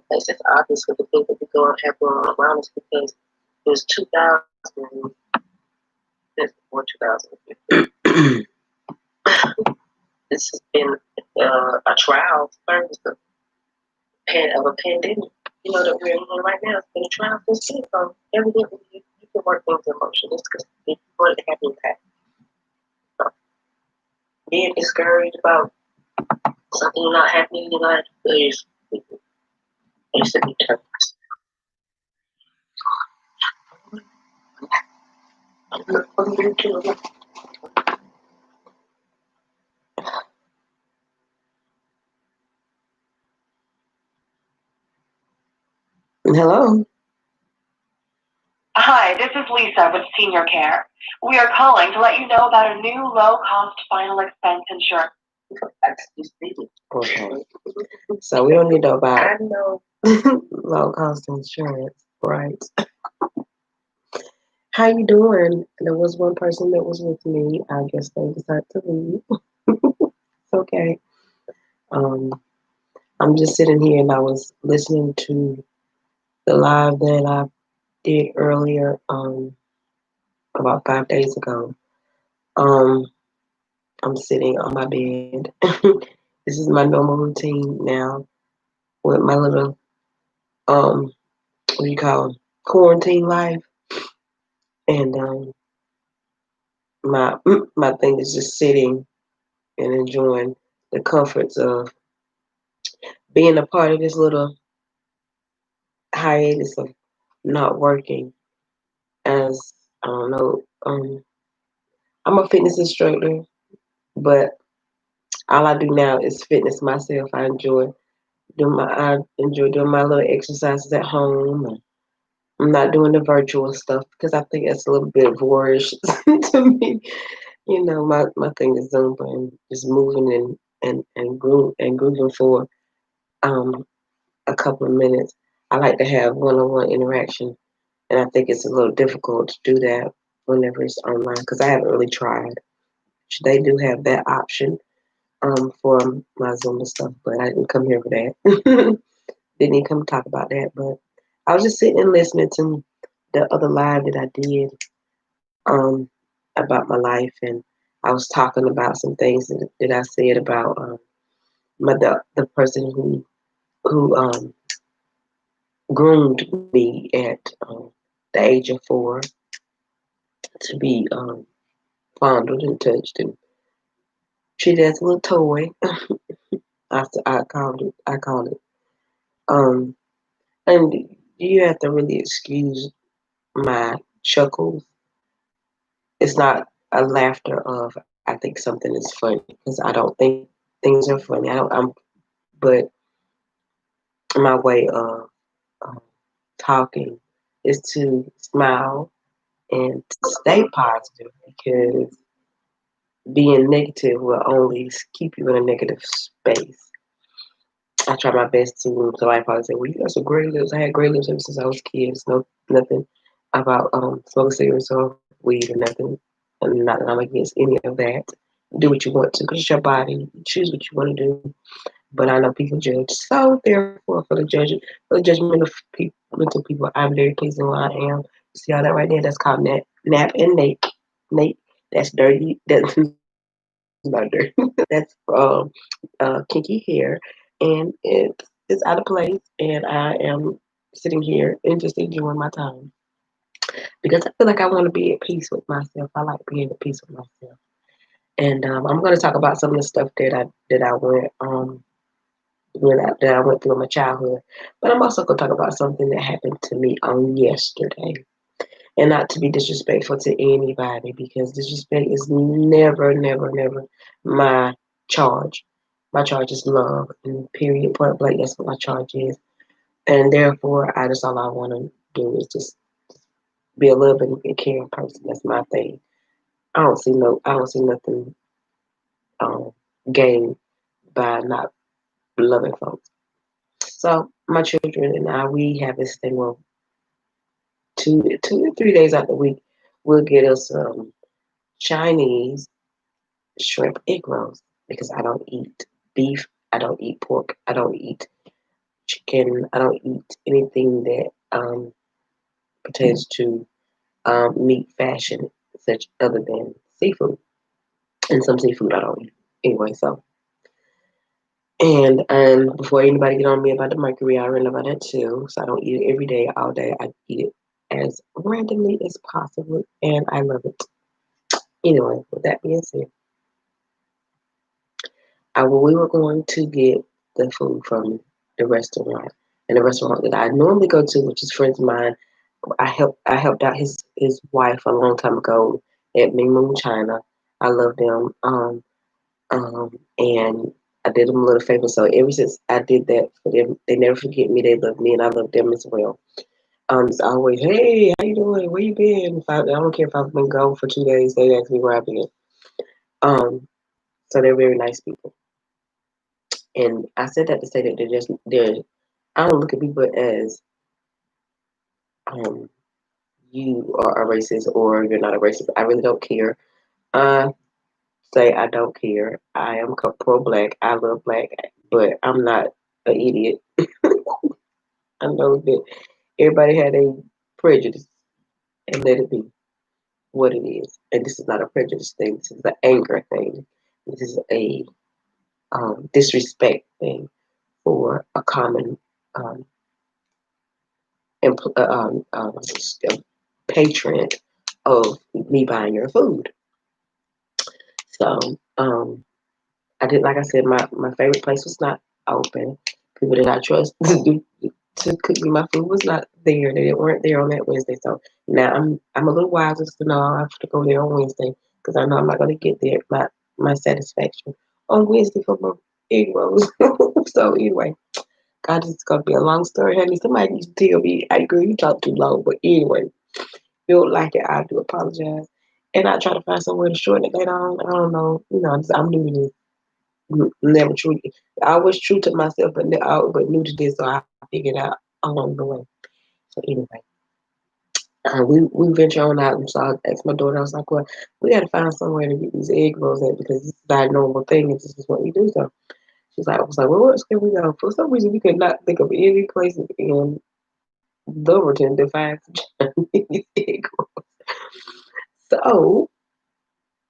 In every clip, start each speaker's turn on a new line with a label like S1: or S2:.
S1: place that's obvious with the things that we go and have going on around us because there's 2000, that's before 2015. This has been a trial first of a pandemic. You know that we're in right now. It's been a trial since then. So evidently you can work things in motion. It's because if you want it to have impact. So being discouraged about something not happening in your life is basically terms. Hello.
S2: Hi, this is Lisa with Senior Care. We are calling to let you know about a new low-cost final expense insurance.
S1: Okay. So we don't need to know about low cost insurance, right? How you doing? There was one person that was with me. I guess they decided to leave. It's okay. Um, I'm just sitting here and I was listening to the live that I did earlier, about 5 days ago. Um, I'm sitting on my bed. This is my normal routine now with my little what do you call it? Quarantine life, and my thing is just sitting and enjoying the comforts of being a part of this little hiatus of not working. As I don't know, I'm a fitness instructor, but all I do now is fitness myself. I enjoy doing my little exercises at home. I'm not doing the virtual stuff because I think it's a little bit boorish to me. You know, my thing is Zumba and just moving and grooving for um a couple of minutes. I like to have one-on-one interaction, and I think it's a little difficult to do that whenever it's online because I haven't really tried. They do have that option for my Zumba stuff, but I didn't come here for that. Didn't even come talk about that, but I was just sitting and listening to the other live that I did um, about my life, and I was talking about some things that I said about the person who groomed me at the age of 4 to be fondled and touched and treated as a little toy. I called it. I called it. Um, and you have to really excuse my chuckles. It's not a laughter of I think something is funny because I don't think things are funny. But my way of um, talking is to smile and to stay positive because being negative will only keep you in a negative space. I try my best to. So I probably say, "Well, you got some great lips." I had great lips ever since I was a kid. It's nothing about smoking cigarettes or weed or nothing. And not that I'm against any of that. Do what you want to, because it's your body. Choose what you want to do. But I know people judge. So therefore, for the judgmental people, I'm very pleased in what I am. See all that right there? That's called Nap and Nate. Nate, that's dirty. That's not dirty. That's kinky hair, and it's out of place. And I am sitting here and just enjoying my time because I feel like I want to be at peace with myself. I like being at peace with myself. And I'm going to talk about some of the stuff that I went through in my childhood. But I'm also going to talk about something that happened to me on yesterday. And not to be disrespectful to anybody because disrespect is never, never, never my charge. My charge is love, and period, point blank, that's what my charge is. And therefore, all I want to do is just be a loving and caring person. That's my thing. I don't see nothing um, gained by not loving folks. So my children and I, we have this thing where 2 to 3 days out the week, we'll get us Chinese shrimp egg rolls because I don't eat beef, I don't eat pork, I don't eat chicken. I don't eat anything that pertains to meat fashion, such other than seafood. And some seafood I don't eat anyway. So, and before anybody get on me about the mercury, I already know about that too. So I don't eat it every day, all day. I eat it as randomly as possible, and I love it. Anyway, with that being said, we were going to get the food from the restaurant, and the restaurant that I normally go to, which is friends of mine. I helped out his wife a long time ago at Ming Moon China. I love them. And I did them a little favor. So ever since I did that for them, they never forget me. They love me, and I love them as well. It's always, hey, how you doing? Where you been? I don't care if I've been gone for 2 days. They ask me where I've been. Um, so they're very nice people. And I said that to say that they're. I don't look at people as um you are a racist or you're not a racist. I really don't care. I say I don't care. I am pro black. I love black, but I'm not an idiot. I know that everybody had a prejudice and let it be what it is. And this is not a prejudice thing. This is an anger thing. This is a disrespect thing for a common um, empl- patron of me buying your food. So I did, like I said, my favorite place was not open. People that I trust to cook me my food was not there. They weren't there on that Wednesday. So now I'm a little wiser to know I have to go there on Wednesday because I know I'm not going to get there my satisfaction on Wednesday for my egg rolls. So anyway, God, it's going to be a long story, honey. Somebody needs to tell me, I agree, you talk too long. But anyway, if you don't like it, I do apologize. And I try to find somewhere to shorten it later on. I don't know. I'm doing this. Never true. I was true to myself, but new to this, so I figured out along the way. So anyway, we venture on out, and so I asked my daughter. I was like, "Well, we got to find somewhere to get these egg rolls at because this is our normal thing, and this is what we do." So I was like, "Well, where can we go?" For some reason, we could not think of any places in Dumbarton to find Chinese egg rolls. So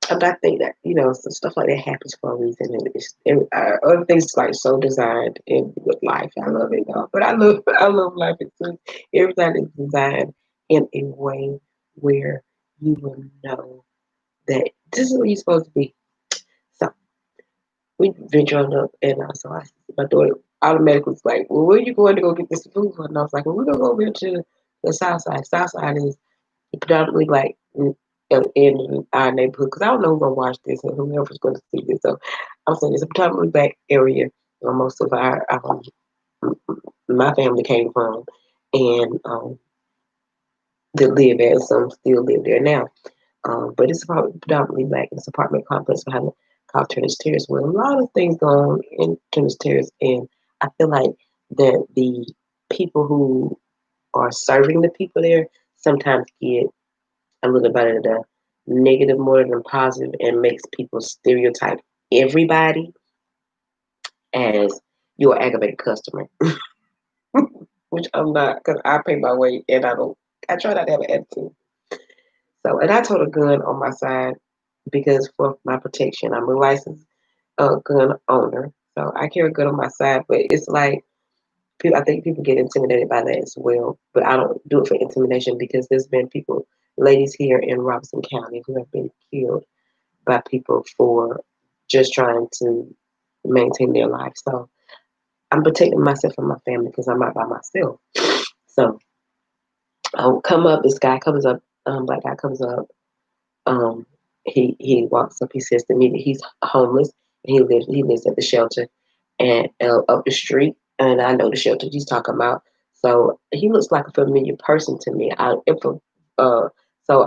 S1: and I think that some stuff like that happens for a reason, and other things like so designed in with life. I love it, y'all. But I love life too. Everything is designed in a way where you will know that this is what you're supposed to be. So we ventured up, and so my daughter automatically was like, "Well, where are you going to go get this food?" And I was like, "Well, we're gonna go over to the south side. South side is predominantly like in our neighborhood because I don't know who's gonna watch this and whoever's gonna see this. So I'm saying it's a predominantly black area where most of our my family came from, and that live there. Some still live there now. But it's probably predominantly black. It's apartment complex behind called Turner's Terrace, where a lot of things go on in Turner's Terrace, and I feel like that the people who are serving the people there sometimes get a little bit of the negative more than positive and makes people stereotype everybody as your aggravated customer, which I'm not because I pay my way and I try not to have an attitude. So, and I told a gun on my side because for my protection, I'm a licensed gun owner. So I carry a gun on my side, but it's like, I think people get intimidated by that as well. But I don't do it for intimidation because there's been ladies here in Robeson County who have been killed by people for just trying to maintain their life. So I'm protecting myself and my family because I'm not by myself. So I'll come up. This guy comes up. Black guy comes up. Um, he walks up. He says to me that he's homeless and he lives at the shelter and up the street. And I know the shelter he's talking about. So he looks like a familiar person to me. Uh, so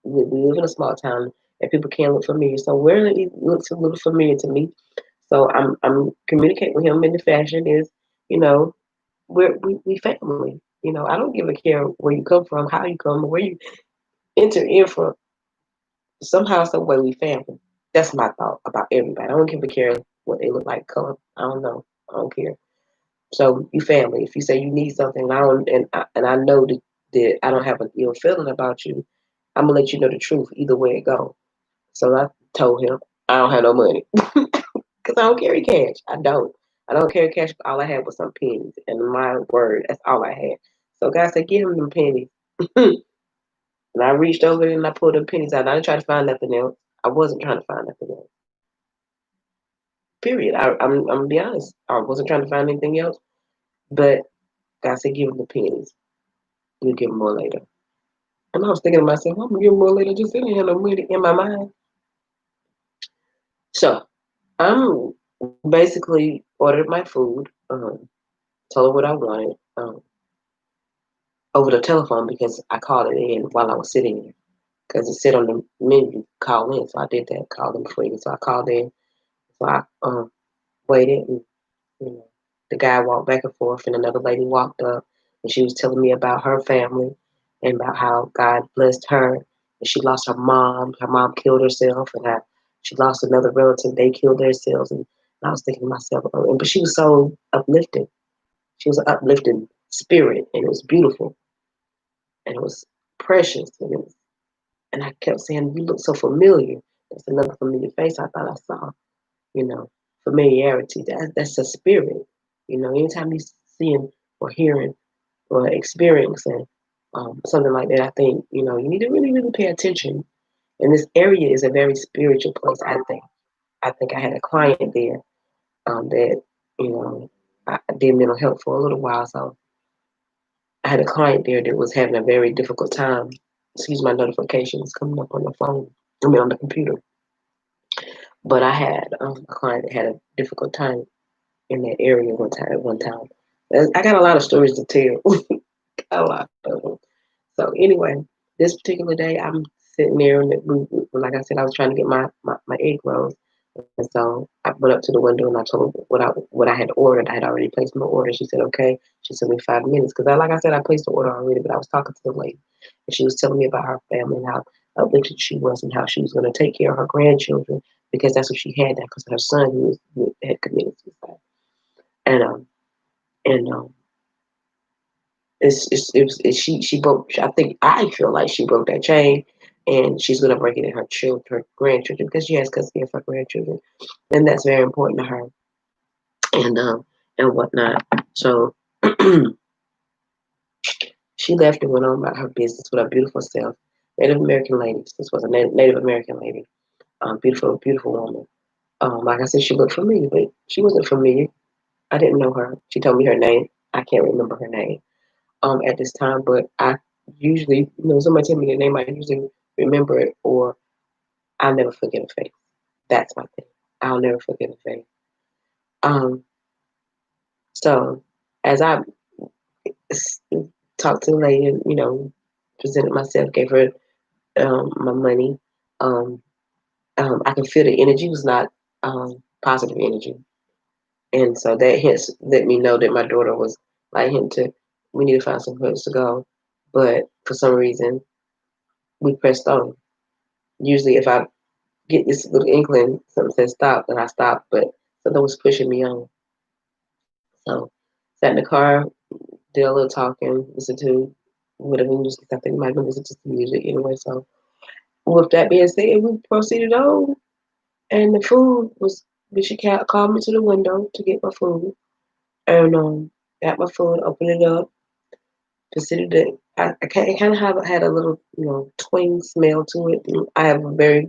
S1: we live in a small town and people can look familiar. So where he looks a little familiar to me. So I'm communicating with him in the fashion is, you know, we family. I don't give a care where you come from, how you come, where you enter in from. Somehow, some way, we family. That's my thought about everybody. I don't give a care what they look like, color. I don't know. I don't care. So you family. If you say you need something, and I know that I don't have an ill feeling about you, I'm gonna let you know the truth either way it go. So I told him I don't have no money because I don't carry cash. I don't. I don't carry cash. All I had was some pennies, and my word, that's all I had. So God said, "Give him them pennies." And I reached over and I pulled the pennies out. I didn't try to find nothing else. I wasn't trying to find nothing else. Period. I'm gonna be honest. I wasn't trying to find anything else. But God said, "Give him the pennies. You'll give him more later." And I was thinking to myself, "I'm gonna give him more later." Just didn't have no money in my mind. So I'm basically ordered my food. Told her what I wanted over the telephone because I called it in while I was sitting there because it said on the menu call in. So I did that. Called them free. So I called in. So I waited, and you know, the guy walked back and forth, and another lady walked up, and she was telling me about her family and about how God blessed her, and she lost her mom. Her mom killed herself, and how she lost another relative. They killed themselves, and I was thinking to myself, oh, but she was so uplifting. She was an uplifting spirit, and it was beautiful, and it was precious, and I kept saying, "You look so familiar." That's another familiar face I thought I saw. You know, familiarity. That's a spirit. Anytime you seeing or hearing or experiencing something like that, I think you need to really, really pay attention. And this area is a very spiritual place. I think. I think I had a client there that I did mental health for a little while, so I had a client there that was having a very difficult time. Excuse my notifications coming up on the phone. I mean on the computer. But I had a client that had a difficult time in that area one time. I got a lot of stories to tell. Got a lot of them. So anyway, this particular day, I'm sitting there, and like I said, I was trying to get my egg rolls, and so I went up to the window and I told her what I had ordered. I had already placed my order. She said okay. She told me 5 minutes because like I said, I placed the order already, but I was talking to the lady, and she was telling me about her family and how uplifted she was and how she was going to take care of her grandchildren because that's what she had now because her son who had committed suicide. And she broke. I feel like she broke that chain, and she's gonna break it in her grandchildren, because she has custody of her grandchildren, and that's very important to her, and whatnot. So she left and went on about her business with her beautiful self. Native American lady. This was a Native American lady. Beautiful, beautiful woman. Like I said, she looked familiar, but she wasn't familiar. I didn't know her. She told me her name. I can't remember her name at this time, but I usually, somebody tell me their name, I usually remember it, or I'll never forget a face. That's my thing. I'll never forget a face. Um, so as I talked to the lady, and, presented myself, gave her my money, um, I could feel the energy was not positive energy. And so that hence let me know that my daughter was like him to, we need to find some place to go. But for some reason, we pressed on. Usually, if I get this little inkling, something says stop, and I stop, but something was pushing me on. So, sat in the car, did a little talking, listened to whatever music. I think I might have listened to some music anyway. So, with that being said, we proceeded on, and the food was. She called me to the window to get my food, and got my food, opened it up, considered it. I kind of had a little, twang smell to it. I have a very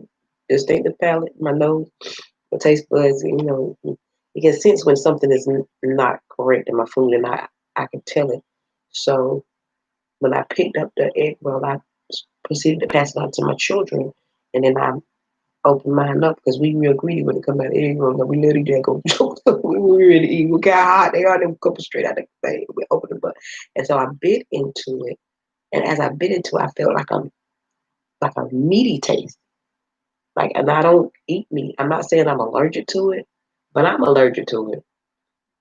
S1: distinctive palate. My nose, my taste buds, you can sense when something is not correct in my food, and I can tell it. So when I picked up the egg roll, I proceeded to pass it on to my children, and then I opened mine up because we real greedy when it comes out of egg roll. We literally did go. We were ready to eat. We got hot. They are them couple straight out of the thing. We opened them up, and so I bit into it. And as I bit into it, I felt like a meaty taste. And I don't eat meat. I'm not saying I'm allergic to it, but I'm allergic to it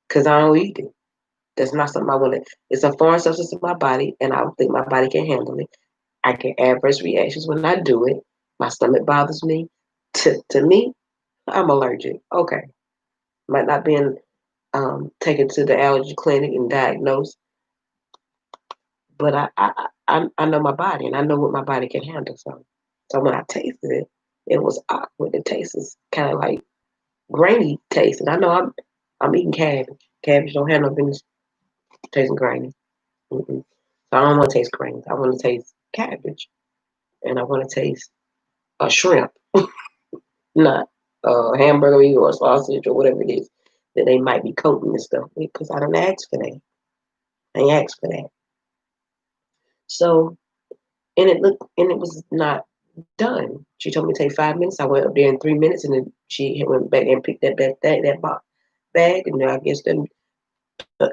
S1: because I don't eat it. That's not something I want to. It's a foreign substance in my body, and I don't think my body can handle it. I get adverse reactions when I do it. My stomach bothers me. To me, I'm allergic. Okay, might not be taken to the allergy clinic and diagnosed. But I know my body and I know what my body can handle. So when I tasted it, it was awkward. The taste is kind of like grainy taste, and I know I'm eating cabbage. Cabbage don't have no business tasting grainy. Mm-mm. So I don't want to taste grains. I want to taste cabbage, and I want to taste a shrimp, not a hamburger meat or a sausage or whatever it is that they might be coating and stuff with. Because I don't ask for that. I ain't asked for that. So and it was not done. She told me to take 5 minutes. I went up there in 3 minutes, and then she went back and picked that bag, and I guess the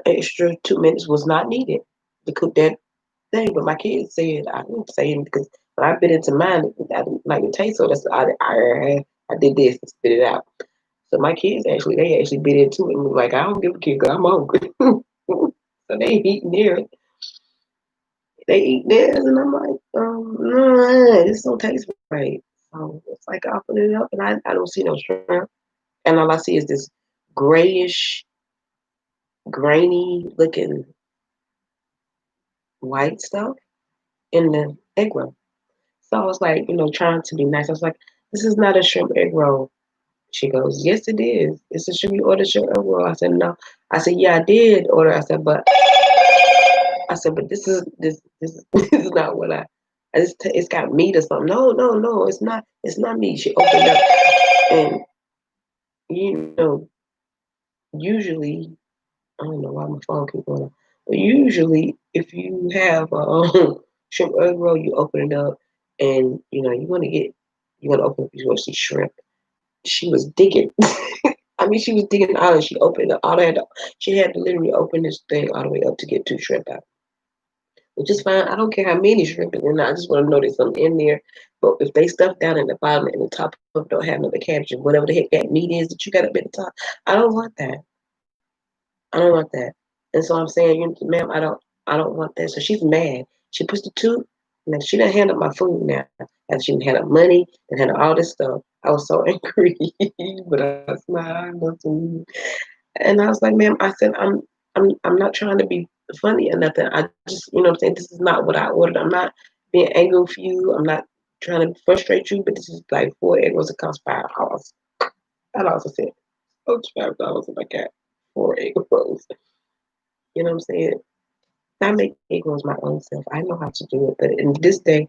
S1: extra 2 minutes was not needed to cook that thing. But my kids said I didn't say it because when I bit into mine, I didn't like the taste, so that's I did this and spit it out. So my kids they actually bit into it and was like, I don't give a kick, I'm hungry. So they eating theirs. They eat theirs, and I'm like, no, this don't taste right. So it's like I open it up, and I don't see no shrimp, and all I see is this grayish, grainy looking white stuff in the egg roll. So I was like, trying to be nice. I was like, this is not a shrimp egg roll. She goes, yes, it is. It's a shrimp. You ordered shrimp egg roll. I said, no. I said, yeah, I did order. But this is not what it's got meat or something. No, no, no, it's not. It's not meat. She opened up, and you know, usually I don't know why my phone keep going. But usually, if you have a shrimp egg roll, you open it up, and you want to open up. You want to see shrimp. She was digging. I mean, she was digging out, and she opened up. She had to literally open this thing all the way up to get two shrimp out, which is fine. I don't care how many shrimp is in there. I just want to know there's something in there. But if they stuff down in the bottom and the top of it don't have no cabbage, whatever the heck that meat is that you got up at the top, I don't want that. I don't want that. And so I'm saying, ma'am, I don't want that. So she's mad. She pushed the two, and she didn't hand up my food now. And she didn't hand up money and hand up all this stuff. I was so angry, but I smiled. And I was like, ma'am, I said, I'm not trying to be funny or nothing. I just, what I'm saying, this is not what I ordered. I'm not being angry with you. I'm not trying to frustrate you, but this is like 4 egg rolls. It costs $5. I also said, oh, $5 if I got 4 egg rolls. You know what I'm saying? I make egg rolls my own self. I know how to do it. But in this day,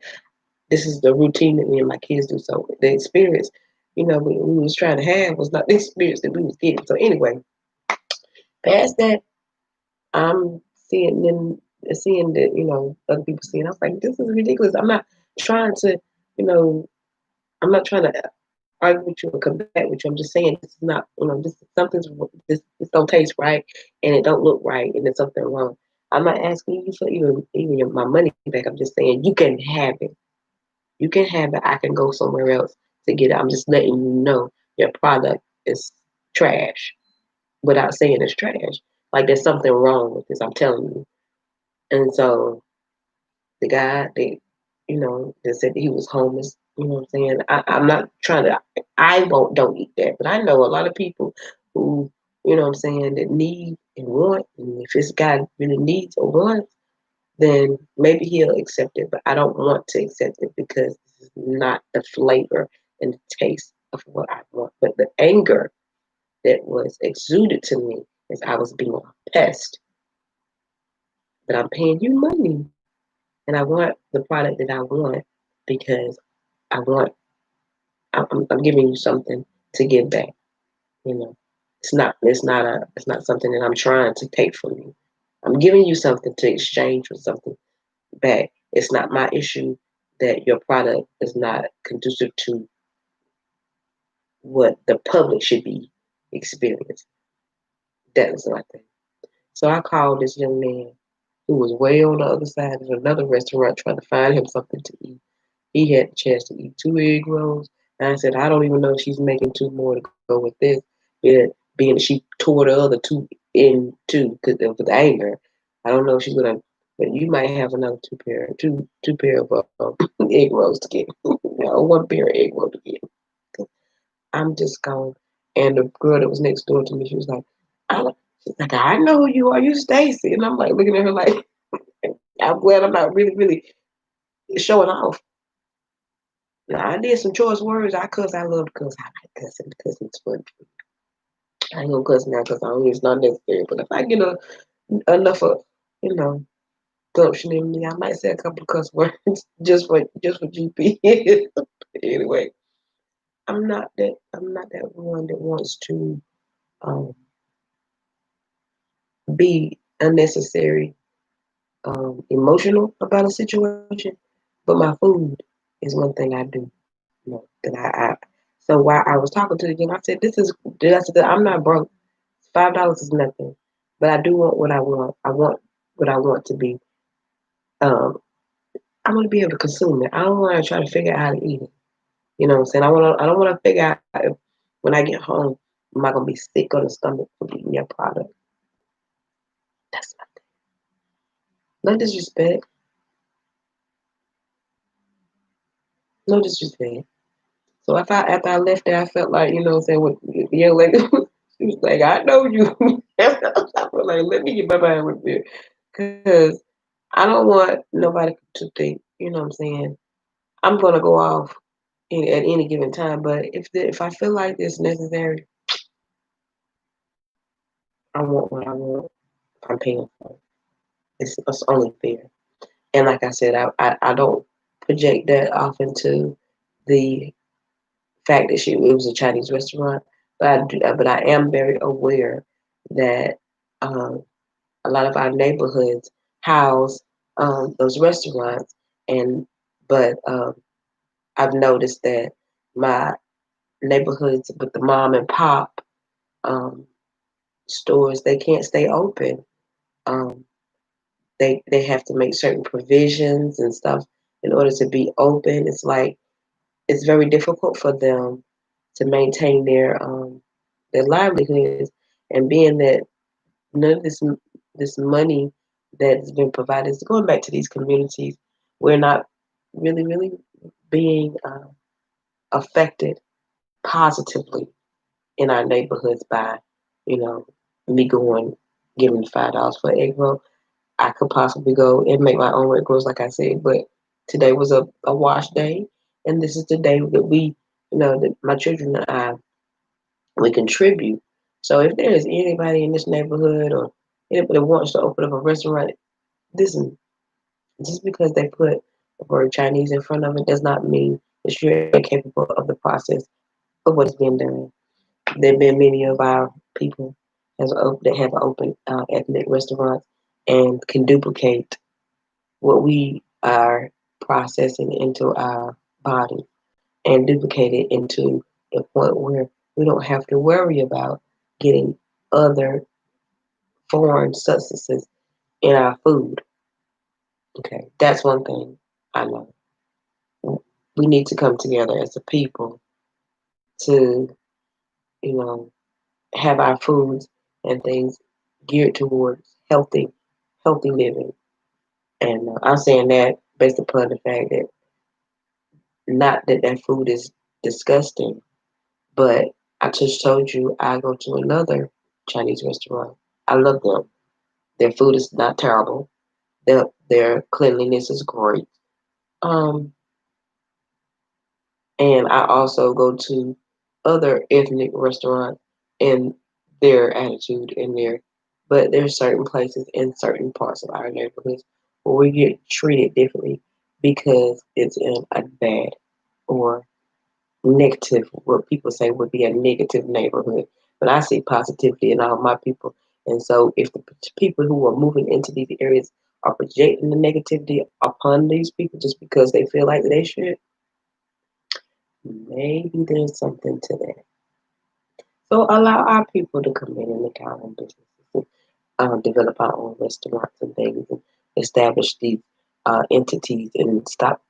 S1: this is the routine that me and my kids do. So the experience, we was trying to have was not the experience that we was getting. So anyway, past that, I'm seeing that, other people seeing. I was like, this is ridiculous. I'm not trying to, you know, I'm not trying to argue with you or combat with you. I'm just saying this is not, this don't taste right and it don't look right and there's something wrong. I'm not asking you for even my money back. I'm just saying you can have it. You can have it. I can go somewhere else to get it. I'm just letting you know your product is trash without saying it's trash. Like there's something wrong with this. I'm telling you. And so the guy, they said that he was homeless. You know what I'm saying? I'm not trying to. Don't eat that, but I know a lot of people who, what I'm saying, that need and want. And if this guy really needs or wants, then maybe he'll accept it. But I don't want to accept it because this is not the flavor and the taste of what I want. But the anger that was exuded to me as I was being a pest. But I'm paying you money, and I want the product that I want because I want. I'm giving you something to give back. You know, it's not something that I'm trying to take from you. I'm giving you something to exchange with something back. It's not my issue that your product is not conducive to what the public should be experiencing. That is my thing. So I called this young man who was way on the other side of another restaurant trying to find him something to eat. He had the chance to eat 2 egg rolls. And I said, I don't even know if she's making two more to go with this. Yeah, being that she tore the other two in two because of the anger. I don't know if she's gonna, but you might have another two pair of egg rolls to get, one pair of egg rolls to get. I'm just gone. And the girl that was next door to me, she was like, She's like, I know who you are. You Stacy. And I'm like looking at her like, I'm glad I'm not really, really showing off. Now, I did some choice words. I cuss. I love to cuss. I like cussing. Cussing's fun. I ain't gonna cuss now because I don't. It's not necessary. But if I get enough of, you know, gumption in me, I might say a couple of cuss words just for GP. Anyway, I'm not that one that wants to um, be unnecessary emotional about a situation. But my food is one thing I do. You know, that I so while I was talking to the gym, I said, I'm not broke. $5 is nothing. But I do want what I want. I want what I want to be. Um, I want to be able to consume it. I don't want to try to figure out how to eat it. You know what I'm saying? I don't want to figure out if when I get home, am I gonna be sick on the stomach for eating your product? That's my thing. No disrespect. No disrespect. So if I after I left there, I felt like, you know what I'm saying, with the young lady, she was like, I know you. I felt like, let me get my mind with this. Because I don't want nobody to think, you know what I'm saying, I'm gonna go off at any given time. But if I feel like it's necessary, I want what I want. I'm paying for it. It's only fair. And like I said, I don't project that off into the fact that it was a Chinese restaurant, but I am very aware that um, a lot of our neighborhoods house those restaurants, and but I've noticed that my neighborhoods with the mom and pop um, stores, they can't stay open. Um, they have to make certain provisions and stuff in order to be open. It's like it's very difficult for them to maintain their livelihoods, and being that none of this money that's been provided is going back to these communities, we're not really being affected positively in our neighborhoods by, you know, me going giving $5 for egg roll. I could possibly go and make my own egg rolls, like I said, but today was a wash day, and this is the day that that my children and I, we contribute. So if there is anybody in this neighborhood or anybody that wants to open up a restaurant, listen, just because they put the word Chinese in front of it does not mean that you're incapable of the process of what is being done. There have been many of our people that have opened ethnic restaurants and can duplicate what we are processing into our body and duplicate it into a point where we don't have to worry about getting other foreign substances in our food. Okay, that's one thing I know. We need to come together as a people to, you know, have our foods and things geared towards healthy living. And I'm saying that based upon the fact that not that that food is disgusting, but I just told you I go to another Chinese restaurant. I love them. Their food is not terrible. Their cleanliness is great. Um, and I also go to other ethnic restaurants, and their attitude and but there's certain places in certain parts of our neighborhoods where we get treated differently because it's in a bad or negative, what people say would be a negative neighborhood. But I see positivity in all my people. And so if the people who are moving into these areas are projecting the negativity upon these people just because they feel like they should, maybe there's something to that. So allow our people to come in and make our own businesses, and develop our own restaurants and things, and establish these entities, and stop,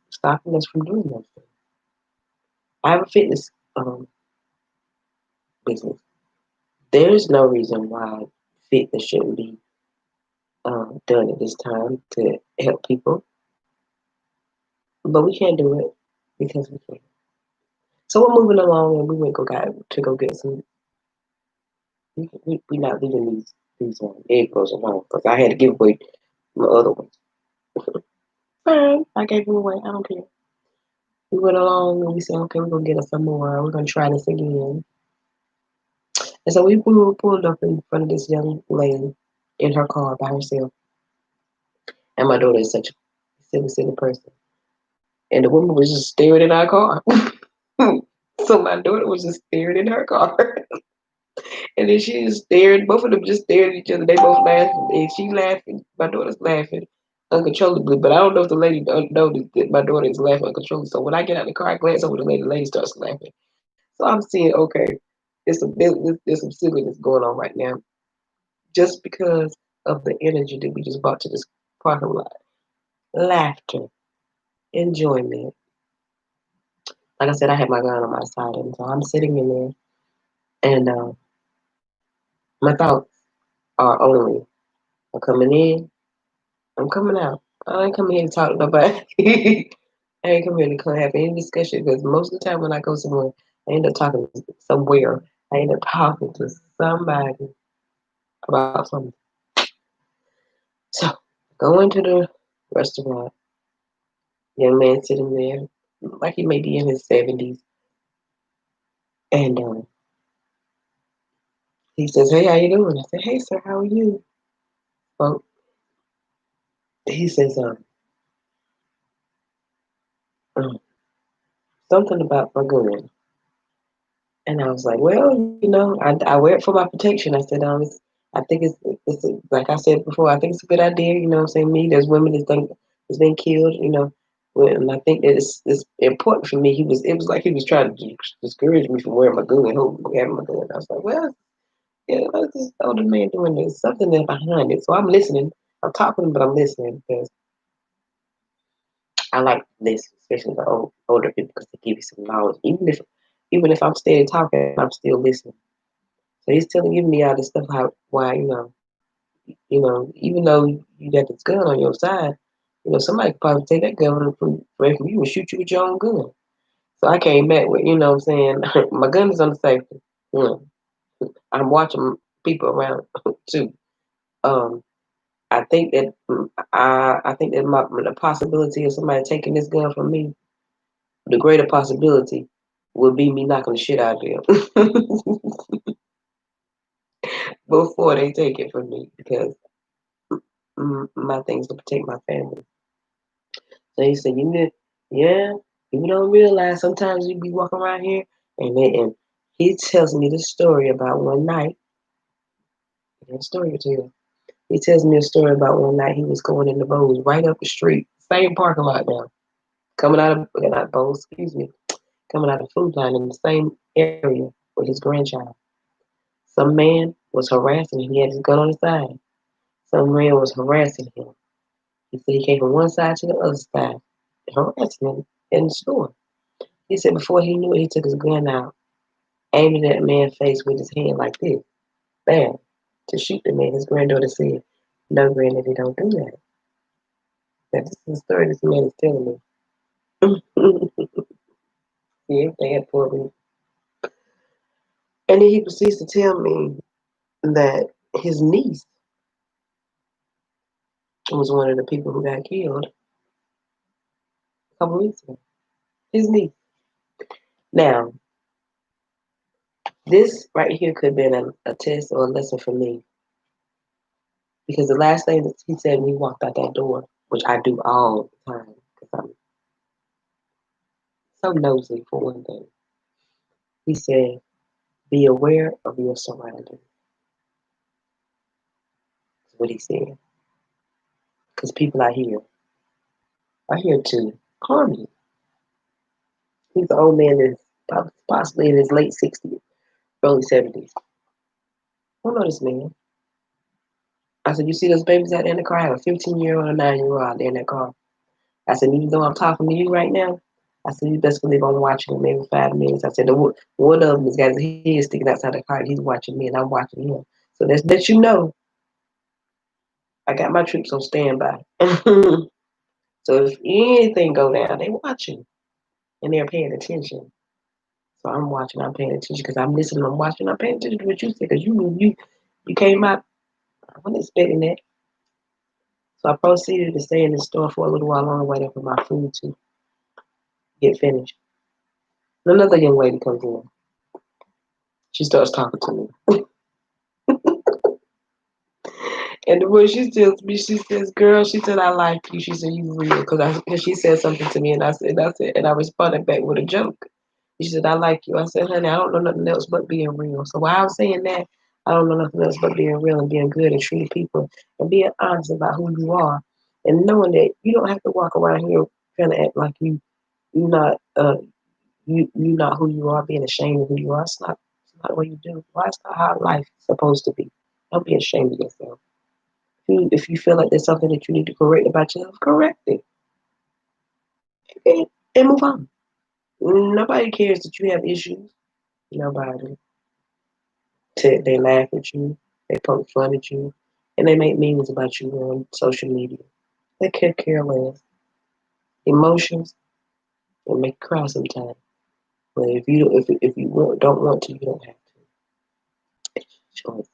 S1: stopping us from doing those things. I have a fitness business. There's no reason why fitness shouldn't be done at this time to help people, but we can't do it because we can't. So we're moving along, and we went to go get some We not leaving these egg rolls alone because I had to give away my other ones. Fine, I gave them away. I don't care. We went along and we said, okay, we're gonna get us some more. We're gonna try this again. And so we were pulled up in front of this young lady in her car by herself. And my daughter is such a silly person. And the woman was just staring in our car. So my daughter was just staring in her car. And then she just stared, both of them just stared at each other. They both laughing. And she laughing. My daughter's laughing uncontrollably. But I don't know if the lady noticed that my daughter is laughing uncontrollably. So when I get out of the car, I glance over the lady starts laughing. So I'm seeing, okay, there's some silliness going on right now. Just because of the energy that we just brought to this parking lot. Laughter, enjoyment. Like I said, I had my gun on my side, and so I'm sitting in there, and my thoughts are only, I'm coming in, I'm coming out. I ain't coming here to talk to nobody. I ain't coming here to have any discussion because most of the time when I go somewhere, I end up talking somewhere. I end up talking to somebody about something. So, go into the restaurant. Young man sitting there, like he may be in his 70s, and he says, "Hey, how you doing?" I said, "Hey, sir, how are you?" Well, he says, um, something about my gun. And I was like, well, I wear it for my protection. I said, I think like I said before, I think it's a good idea. You know what I'm saying? There's women that think has been killed, and I think that it's important for me. It was like he was trying to discourage me from wearing my gun and having my gun. I was like, well, yeah, what's this older man doing? There's something there behind it. So I'm listening. I'm talking, but I'm listening because I like this, especially the older people, because they give you some knowledge. Even if I'm steady talking, I'm still listening. So he's giving me all this stuff how why even though you got this gun on your side, somebody could probably take that gun away from you and shoot you with your own gun. So I came back with, what I'm saying, my gun is on the safety. I'm watching people around too. Um, I think that I think that the possibility of somebody taking this gun from me, the greater possibility would be me knocking the shit out of them before they take it from me because my things to protect my family. So he said, yeah, you don't realize sometimes you be walking around here and he tells me this story about one night. A story or two. He tells me a story about one night he was going in the Bowes right up the street, same parking lot now, coming out of not Bowes, excuse me, coming out of Food Line in the same area with his grandchild. Some man was harassing him. He had his gun on his side. Some man was harassing him. He said he came from one side to the other side, harassing him in the store. He said before he knew it, he took his gun out, aiming at that man's face with his hand like this, bam, to shoot the man. His granddaughter said, no, granddaddy, don't do that. That this is the story this man is telling me. Yeah, bad for me. And then he proceeds to tell me that his niece was one of the people who got killed a couple weeks ago. His niece. Now, this right here could have been a test or a lesson for me. Because the last thing that he said when he walked out that door, which I do all the time, because I'm so nosy for one thing, he said, be aware of your surroundings. That's what he said. Because people are here to harm you. He's an old man that's possibly in his late 60s, early 70s. I don't know this man. I said, you see those babies out there in the car? I have a 15-year-old and a 9-year-old out there in that car. I said, even though I'm talking to you right now, I said, you best believe I'm watching him maybe 5 minutes. I said, one of them has got his head sticking outside the car. He's watching me and I'm watching him. So that's let you know I got my troops on standby. So if anything go down, they watching and they're paying attention. So I'm watching, I'm paying attention because I'm listening, I'm watching, I'm paying attention to what you said because you came out. I wasn't expecting that. So I proceeded to stay in the store for a little while longer, waiting for my food to get finished. Another young lady comes in. She starts talking to me. And the way she tells me, she says, "Girl," she said, "I like you." She said, "You real," because she said something to me, and and I responded back with a joke. She said, "I like you." I said, "Honey, I don't know nothing else but being real." So while I was saying that, I don't know nothing else but being real and being good and treating people and being honest about who you are, and knowing that you don't have to walk around here trying to act like you not you not who you are, being ashamed of who you are. It's not what you do. Why it's not how life is supposed to be. Don't be ashamed of yourself. If you feel like there's something that you need to correct about yourself, correct it and, and move on. Nobody cares that you have issues. Nobody. They laugh at you, they poke fun at you, and they make memes about you on social media. They could care less. Emotions will make you cry sometimes. But if you don't want to, you don't have to. Choice.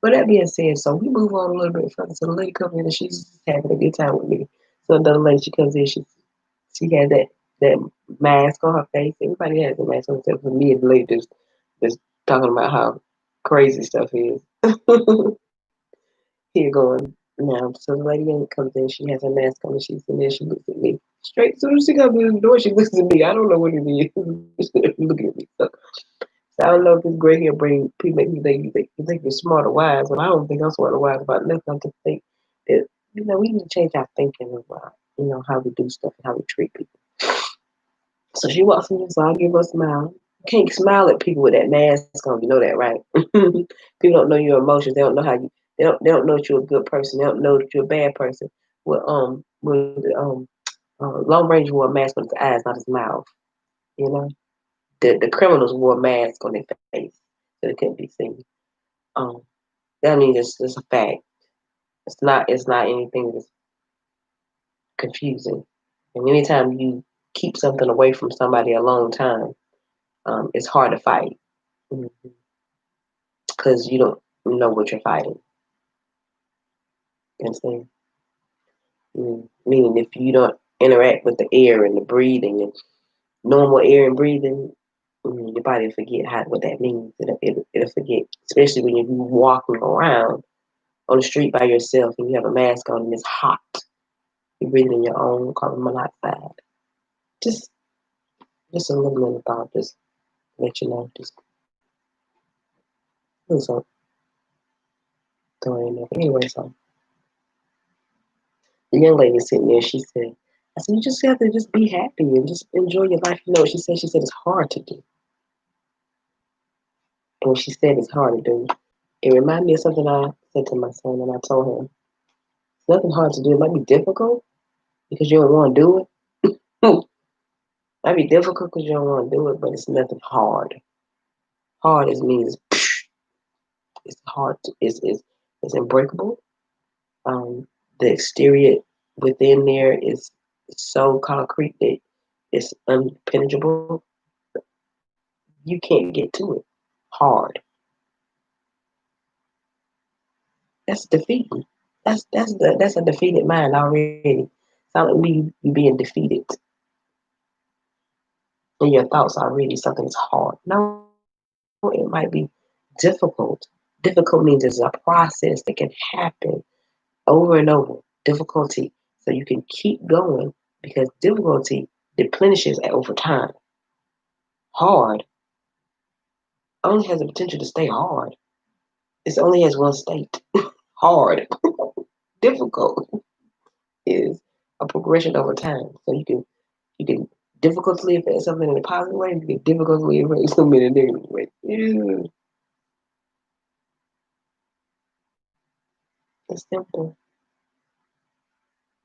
S1: But that being said, so we move on a little bit further. So the lady comes in and she's having a good time with me. So another lady, she comes in, she had that mask on her face. Everybody has a mask on except for me and the lady just talking about how crazy stuff is. Here going now. So the lady comes in, she has her mask on and she's in there, she looks at me. Straight as soon as she comes in the door, she looks at me. I don't know what it is. Looking at me. So I don't know if this gray hair bring people make you think you're smart or wise, but I don't think I'm smart or wise about nothing. I just think that we need to change our thinking about how we do stuff and how we treat people. So she walks in, so I give her a smile. You can't smile at people with that mask on. You know that, right? People don't know your emotions. They don't know how you. They don't know that you're a good person. They don't know that you're a bad person. Long Range wore a mask on his eyes, not his mouth. You know, the criminals wore a mask on their face so they couldn't be seen. Um, that means it's a fact. It's not anything that's confusing. And anytime you keep something away from somebody a long time, it's hard to fight because you don't know what you're fighting. You understand? Meaning, if you don't interact with the air and the breathing and normal air and breathing, your body will forget what that means. It'll forget, especially when you're walking around on the street by yourself and you have a mask on and it's hot. You're breathing your own carbon monoxide. Just, just a little bit of thought, just let you know. Just so throwing in there. But anyway, so the young lady sitting there, she said, I said, you just have to just be happy and just enjoy your life. You know what she said? She said it's hard to do. And when she said it's hard to do, it reminded me of something I said to my son, and I told him, it's nothing hard to do. It might be difficult because you don't want to do it. It might be difficult because you don't want to do it, but it's nothing hard. Hard means it's hard. It's unbreakable. The exterior within there is so concrete that it's unpenetrable. You can't get to it. Hard. That's defeating. That's a defeated mind already. Sound like me you being defeated in your thoughts already. Something's hard. No, it might be difficult. Difficult means it's a process that can happen over and over. Difficulty, so you can keep going because difficulty replenishes over time. Hard only has the potential to stay hard. It only has one state. Hard. Difficult is a progression over time. So you can difficultly affect something in a positive way, you can difficultly affect something in a negative way. Yeah, it's simple.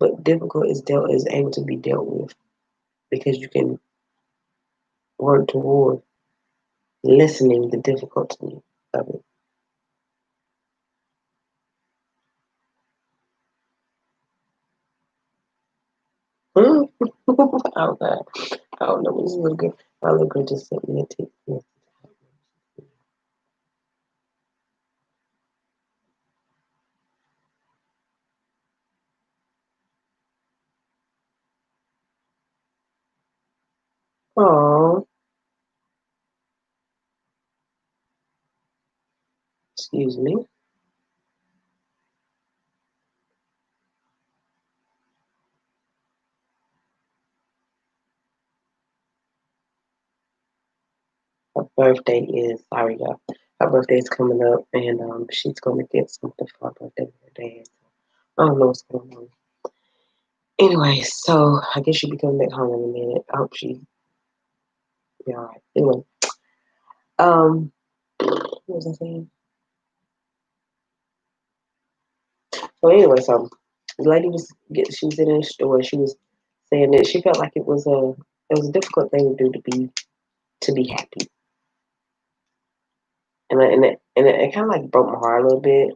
S1: But difficult is able to be dealt with because you can work toward lessening the difficulty of it. Okay. I don't know. This is really good. My little girl just sent me a text message. Oh, excuse me. Her birthday is sorry y'all. Her birthday is coming up, and she's gonna get something for her birthday with her dad. I don't know what's going on. Anyway, so I guess she'll be coming back home in a minute. I hope she be all right. Anyway, what was I saying? So anyway, so the lady she was in the store. She was saying that she felt like it was a difficult thing to do to be happy, and it kind of like broke my heart a little bit.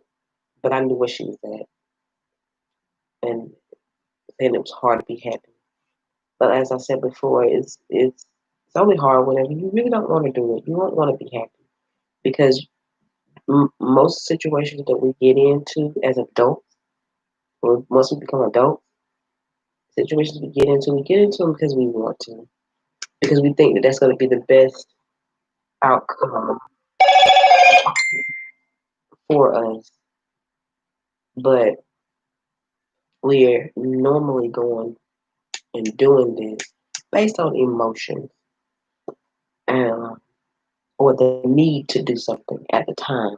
S1: But I knew where she was at, and saying it was hard to be happy. But as I said before, it's only hard whenever you really don't want to do it. You don't want to be happy because most situations that we get into as adults, or once we become adults, situations we get into them because we want to, because we think that that's going to be the best outcome for us. But we're normally going and doing this based on emotions and or the need to do something at the time,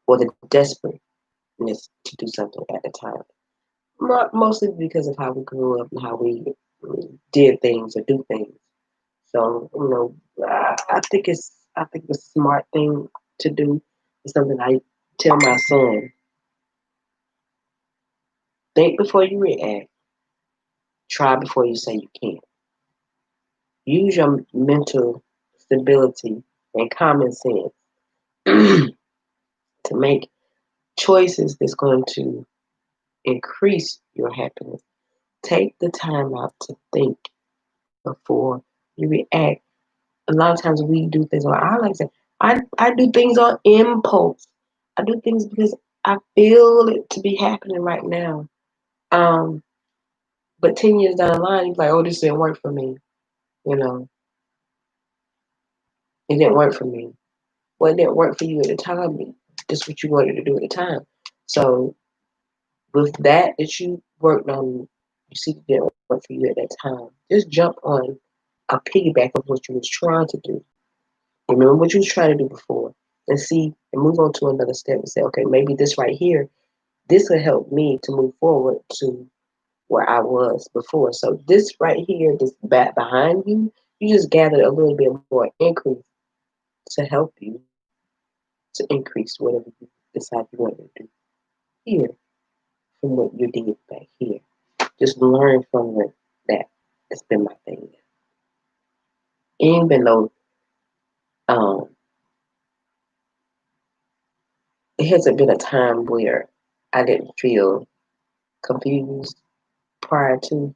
S1: or the desperateness to do something at the time. Mostly because of how we grew up and how we did things or do things. So I think the smart thing to do is something I tell my son: think before you react. Try before you say you can't. Use your mental stability and common sense to make choices that's going to increase your happiness. Take the time out to think before you react. A lot of times we do things, or I like to say, I do things on impulse. I do things because I feel it to be happening right now. Um, but 10 years down the line, you're like, oh, this didn't work for me. You know, it didn't work for me. Well, it didn't work for you at the time. That's what you wanted to do at the time. So with that you worked on, you see it didn't work for you at that time. Just jump on a piggyback of what you was trying to do. Remember what you was trying to do before, and see and move on to another step and say, okay, maybe this right here, this will help me to move forward to where I was before. So this right here, this back behind you, you just gathered a little bit more increase to help you to increase whatever you decide you want to do here from what you did back here. Just learn from it. That has been my thing. Even though um, it hasn't been a time where I didn't feel confused prior to,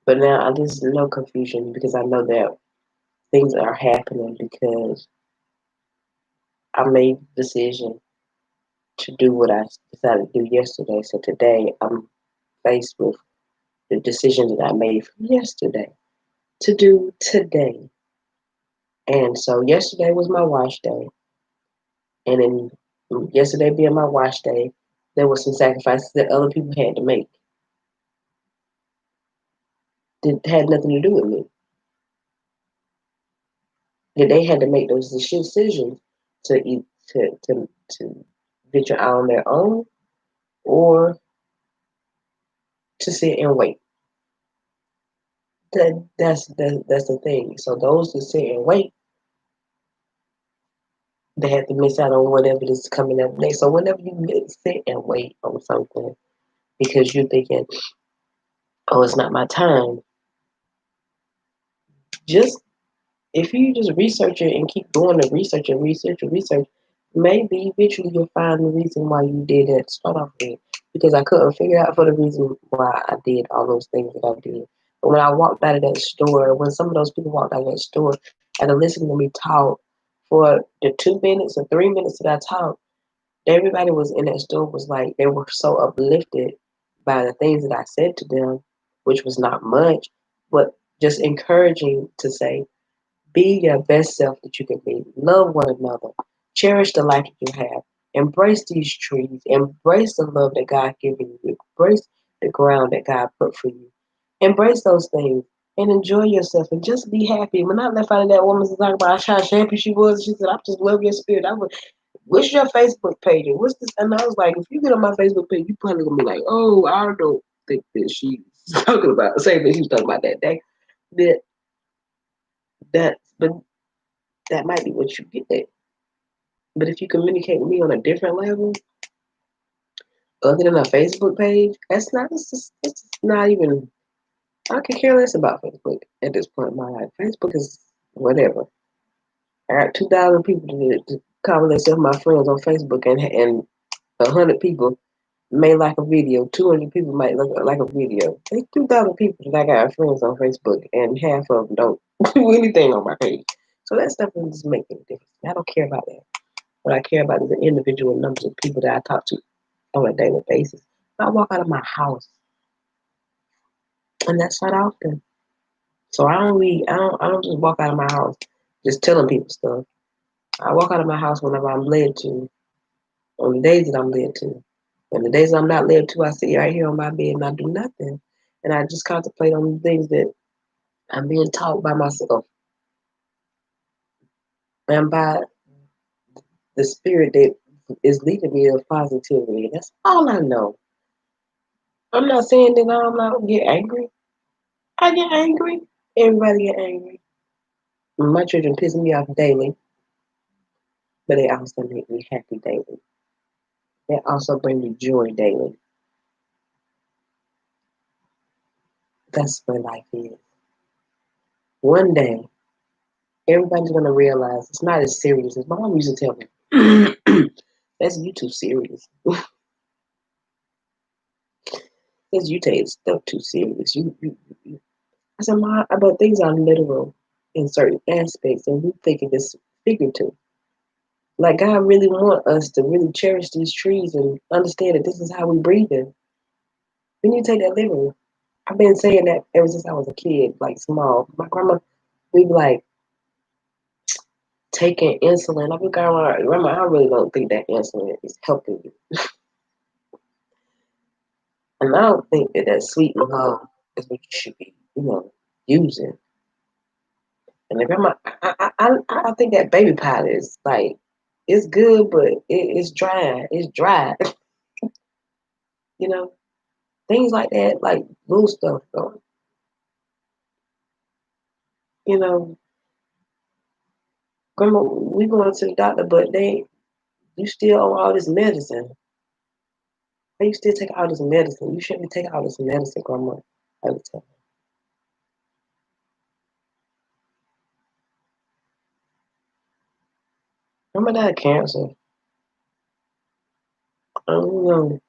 S1: but now I just no confusion because I know that things are happening because I made the decision to do what I decided to do yesterday. So today I'm faced with the decision that I made from yesterday to do today. And so yesterday was my wash day. And in yesterday being my wash day, there were some sacrifices that other people had to make. That had nothing to do with me. That they had to make those decisions to eat to venture out on their own, or to sit and wait. That's the thing. So those that sit and wait, they have to miss out on whatever is coming up next. So whenever you sit and wait on something because you're thinking, oh, it's not my time, just if you just research it and keep going to research, maybe eventually you'll find the reason why you did it to start off with. Because I couldn't figure out for the reason why I did all those things that I did. But when I walked out of that store, when some of those people walked out of that store and listening to me talk for the 2 minutes or 3 minutes that I talked, everybody was in that store was like they were so uplifted by the things that I said to them, which was not much, but just encouraging to say, be your best self that you can be. Love one another. Cherish the life that you have. Embrace these trees. Embrace the love that God given you. Embrace the ground that God put for you. Embrace those things and enjoy yourself and just be happy. When I left out of that woman's talking about how happy she was, she said, I just love your spirit. I would, what's your Facebook page? And what's this? And I was like, if you get on my Facebook page, you probably gonna be like, oh, I don't think that she's talking about the same thing she was talking about that day. That but that might be what you get. But if you communicate with me on a different level, other than a Facebook page, it's just not even. I could care less about Facebook at this point in my life. Facebook is whatever. I got 2,000 people to call themselves my friends on Facebook, and 100 people may like a video. 200 people might like a video. There's 2,000 people that I got friends on Facebook, and half of them don't do anything on my page. So that stuff doesn't just make any difference. I don't care about that. What I care about is the individual numbers of people that I talk to on a daily basis. I walk out of my house, and that's not often. So I don't just walk out of my house just telling people stuff. I walk out of my house whenever I'm led to, on the days that I'm led to. And the days I'm not led to, I sit right here on my bed and I do nothing. And I just contemplate on the things that I'm being taught by myself and by the spirit that is leading me to positivity. That's all I know. I'm not saying that I'm not get angry. I get angry. Everybody get angry. My children piss me off daily, but they also make me happy daily. They also bring me joy daily. That's where life is. One day, everybody's gonna realize it's not as serious as my mom used to tell me. That's you too serious. That's you taking stuff too serious. You. I said, Ma, but things are literal in certain aspects, and we think of this figurative. Like God really want us to really cherish these trees and understand that this is how we breathe in. We need to take that literal. I've been saying that ever since I was a kid, like small. My grandma, we'd be like taking insulin. I've been going, grandma, I really don't think that insulin is helping you. And I don't think that that sweet and love is what you should be, using. And the grandma, I think that baby powder is like, it's good, but it's dry. It's dry. you know, things like that, like blue stuff, though. You know, grandma, we going to the doctor, but you still on all this medicine. Why you still take all this medicine? You shouldn't be taking all this medicine, grandma. I would tell her. Grandma died of cancer. I don't know.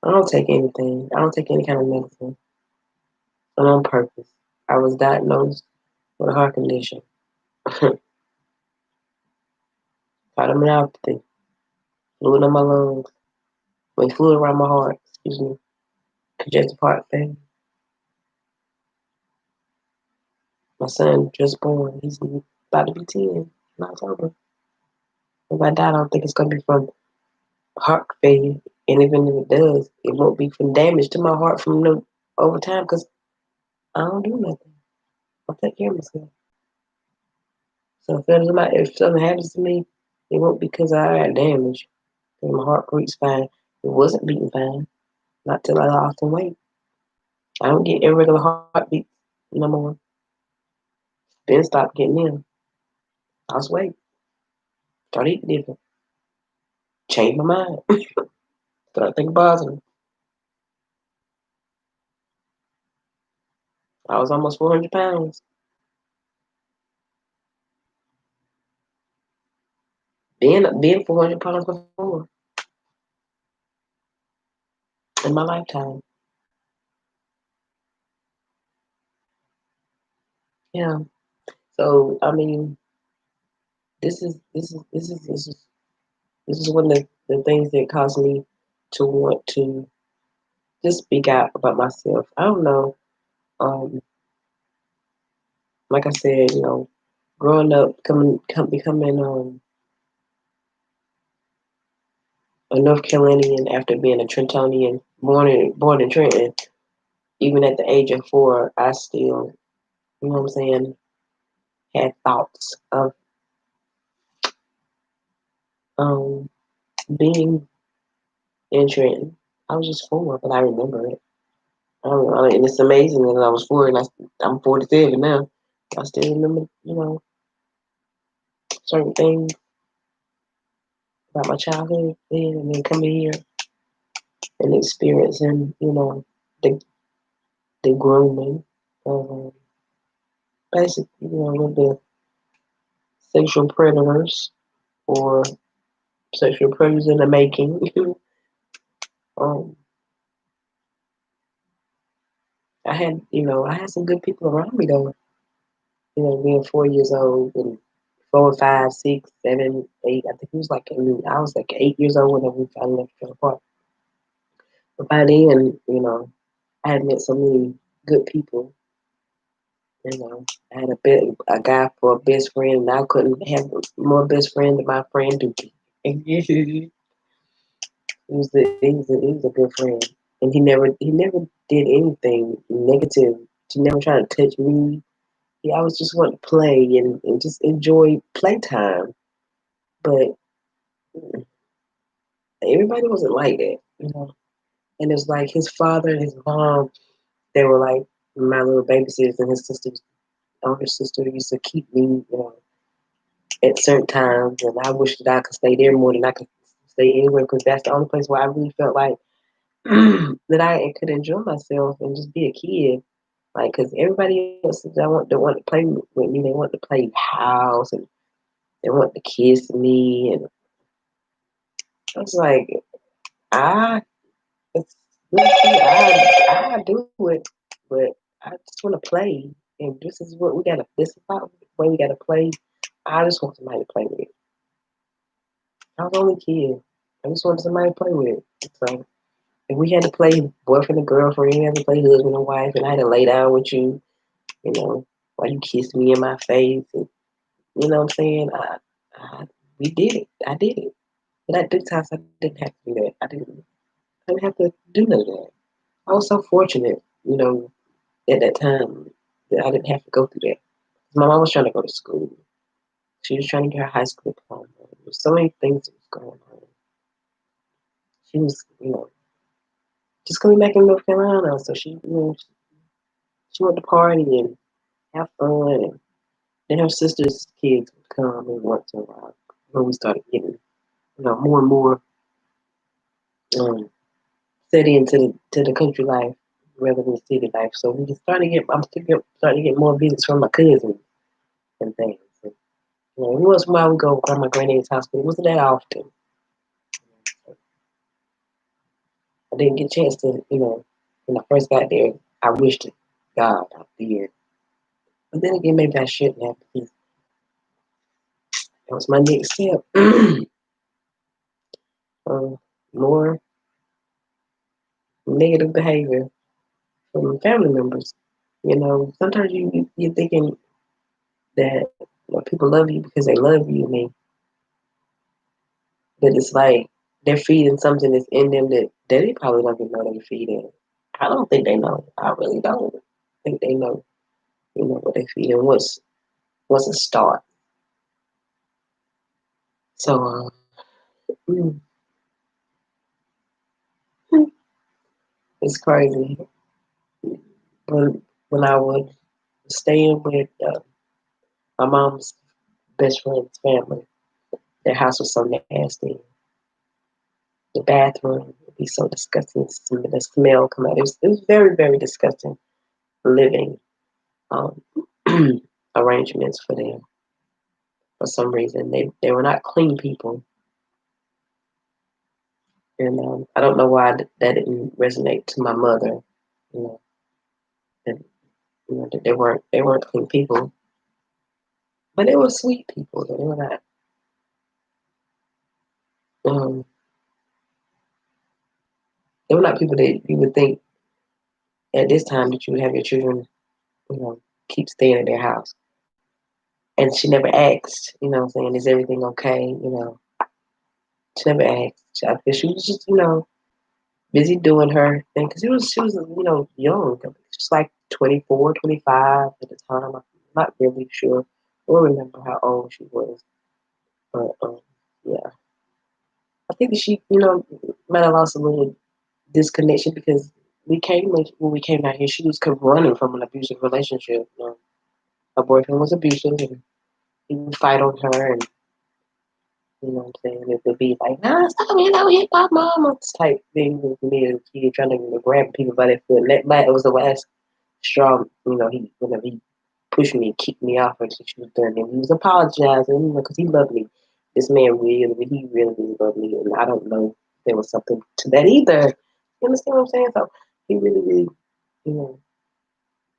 S1: I don't take anything. I don't take any kind of medicine. And on purpose. I was diagnosed with a heart condition. Cardiomyopathy. Fluid in my lungs. Fluid around my heart. Excuse me. Congestive heart failure. My son just born. He's about to be 10 in October. If I die, I don't think it's going to be from heart failure. And even if it does, it won't be from damage to my heart from over time because I don't do nothing. I take care of myself. So if something happens to me, it won't be because I had damage. Because my heart beats fine. It wasn't beating fine. Not till I lost some weight. I don't get irregular heartbeats no more. Then stop getting them. Lost weight. Start eating different. Change my mind. Start thinking positive. I was almost 400 pounds. Being 400 pounds before in my lifetime. Yeah. So I mean, this is one of the things that caused me to want to just speak out about myself. I don't know. Um, like I said, growing up, becoming a North Carolinian after being a Trentonian, born in Trenton. Even at the age of 4, I still, you know what I'm saying, had thoughts of um being in Trenton. I was just 4, but I remember it. I don't know, and it's amazing that I was 4 and I'm 47 now. I still remember, certain things about my childhood then, and then coming here and experiencing, the the grooming of basically, with the sexual predators or sexual predators in the making. um, I had some good people around me though. Being 4 years old and 4, 5, 6, 7, 8. I think it was I was like 8 years old when we finally fell apart. But by then, I had met so many good people. I had a guy for a best friend, and I couldn't have more best friend than my friend Dookie. He was a good friend, and he never did anything negative. He never tried to touch me. He always just wanted to play and just enjoy playtime. But everybody wasn't like that. And it's like his father and his mom, they were like my little babysitters, and his older sister used to keep me, at certain times, and I wish that I could stay there more than I could stay anywhere because that's the only place where I really felt like that I could enjoy myself and just be a kid. Like, because everybody else they want to play with me, they want to play house and they want to kiss me, and I was like, I, it's really cute. I do it, but I just want to play, and this is what we gotta. This is about the way we gotta play. I just want somebody to play with. I was only a kid. I just wanted somebody to play with. So if we had to play boyfriend and girlfriend, we had to play husband and wife, and I had to lay down with you, while you kissed me in my face, and you know what I'm saying? We did it. I did it. But at this time, I didn't have to do that. I didn't have to do none of that. I was so fortunate, at that time that I didn't have to go through that. My mom was trying to go to school. She was trying to get her high school diploma. There was so many things that was going on. She was, just coming back in North Carolina. So she went to party and have fun. And then her sister's kids would come and once in a while when we started getting, more and more um, set into the country life rather than city life. So we just starting to get more visits from my cousins and things. And, every once in a while we go to my granddad's house, but it wasn't that often. I didn't get a chance to, when I first got there, I wished to God I did. But then again, maybe I shouldn't have because that was my next step. um, More negative behavior from family members. Sometimes you're thinking that people love you because they love you, but it's like they're feeding something that's in them that they probably don't even know they're feeding. I don't think they know. I really don't think they know. What they feed and what's a start. So mm, it's crazy. When I was staying with my mom's best friend's family, their house was so nasty. The bathroom would be so disgusting. The smell come out. It was very, very disgusting living um, arrangements for them. For some reason, they were not clean people, and I don't know why that didn't resonate to my mother. You know, You know, that they weren't clean people, but they were sweet people. They were not. Um, they were not people that you would think at this time that you would have your children, you know, keep staying at their house. And she never asked, you know, saying, "Is everything okay?" You know, she never asked. Because she was just, you know, busy doing her thing. Because she was, you know, young. She was like 24, 25 at the time. I'm not really sure. I don't remember how old she was. But yeah, I think that she, you know, might have lost a little disconnection because when we came out here, she was kept running from an abusive relationship. You know, her boyfriend was abusive, and he would fight on her, and you know what I'm saying? It would be like, nah, stop it, don't hit my mama type thing with me as a kid trying to, you know, grab people by their foot. And that was the last straw, you know, whenever he pushed me and kicked me off until she was done. And he was apologizing, you know, because he loved me. This man really loved me. And I don't know if there was something to that either. You understand what I'm saying? So he really, you know,